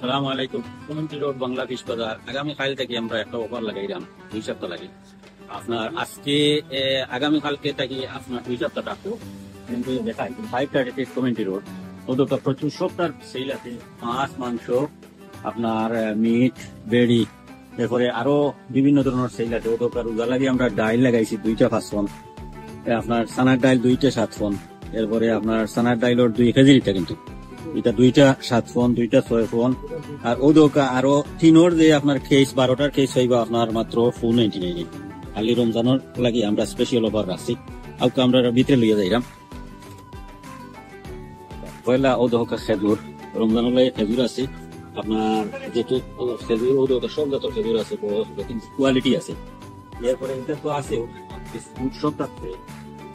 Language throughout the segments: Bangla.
সালাম আলাইকুম। কমিউনিটি রোড বাংলাদেশ বাজার আগামীকাল থেকে আমরা একটা অফার লাগাইলাম 2 সপ্তাহ লাগে। আপনার আজকে আগামীকালকে থেকে আপনার 2 সপ্তাহ রাখবো। কিন্তু দেখাই 5:30 কমিউনিটি রোড ওদের প্রচুর সপ্তাহ সেল আছে। মাছ, মাংস, আপনার মিট, বেড়ি, এরপরে আরো বিভিন্ন ধরনের সেল আছে। ওদের রোজা লাগে আমরা ডাইল লাগাইছি 2টা 5 ফোন, আপনার সানার ডাইল 2টা 7 ফোন, এরপরে আপনার সানার ডাইলর 2 কেজিটা কিন্তু এটা 2টা 7 ফোন, 2টা 6 ফোন। আর ও দোকা আরো তিনোর যে আপনার কেস 12টার কেস হইবা আপনার মাত্র 499। খালি রমজানের লাগি আমরা স্পেশাল অফার রাখছি। আউকে আমরা ভিতরে লইয়া যাইলাম। পয়লা ও দোকা খেজুর, রমজানের লাগে খেজুর আছে আপনার যেহেতু খেজুর ও দোকা সব জাতের খেজুর আছে, কিন্তু কোয়ালিটি আছে। এরপরে এটা তো আছে ফুড শপ আছে।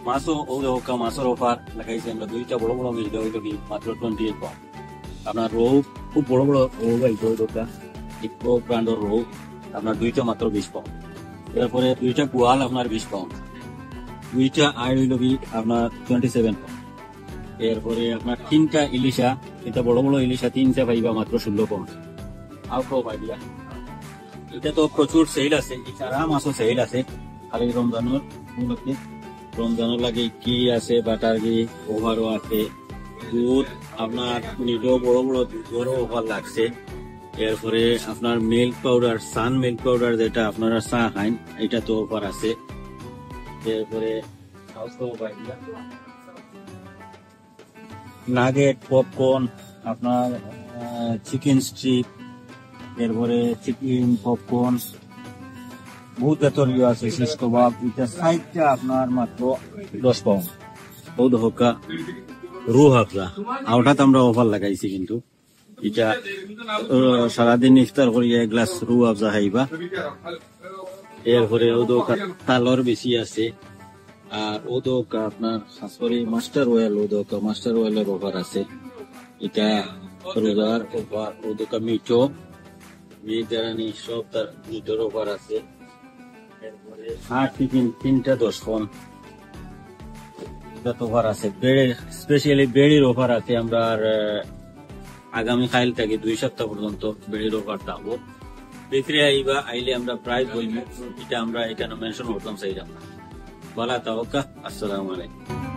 মাছও ও দোকা মাছের অফার লাগাইছি আমরা 2টা বড় বড় মিল দেওয়া হইল মাত্র 28 পাউন্ড। আপনার রৌ খুব বড় বড় রৌ গাইছে ওই দোকা ইকো ব্র্যান্ডের রৌ আপনার 2টা মাত্র 20 পাউন্ড। এরপরে 2টা গোয়াল আপনার 20 পাউন্ড, 2টা আই হইল আপনার 27 পাউন্ড। এরপরে আপনার 3টা ইলিশা, এটা বড় বড় ইলিশা 3টা পাইবা মাত্র 16 পাউন্ড। আউটও পাইবা। এটা তো প্রচুর সেল আছে, সারা মাসও সেল আছে। খালি রমজানের উপলক্ষে রমজানের লাগে কি আছে, বাটার ঘি ওভারও আছে, দুধ আপনার নিজেও বড় বড় দুধেরও অফার লাগছে। এরপরে আপনার মিল্ক পাউডার, সান মিল্ক পাউডার যেটা আপনারা চা খান এটা তো অফার আছে। এরপরে নাগেট, পপকর্ন, আপনার চিকেন স্ট্রিপ, এরপরে চিকেন পপকর্ন বহুত জাতীয় আছে। শিশ কাবাব এটা সাইডটা আপনার মাত্র 10 পাউন্ড। বহুত হোকা রু হাফজা আউটাত আমরা অফার লাগাইছি, কিন্তু এটা সারাদিন ইফতার করিয়া এক গ্লাস রু হাফজা খাইবা। এরপরে ও দোকা তালর বেশি আছে। আর ও দোকা আপনার সরি মাস্টার অয়েল, ও দোকা মাস্টার অয়েলের অফার আছে। এটা রোজার অফার। ও দোকা মিঠো মিটারানি সব তার মিটোর অফার আছে। এরপরে হাট চিকেন 3টা 10 ফোন অফার আছে। স্পেশালি বেড়ির অফার আছে। আমরা আগামী কাল থেকে 2 সপ্তাহ পর্যন্ত বেড়ির অফার থাকবো। বিক্রি আইবা আইলে আমরা প্রাইস বলবো, এটা আমরা এখানে মেনশন করতাম চাইলাম না। বলা তাওকা। আসসালামু আলাইকুম।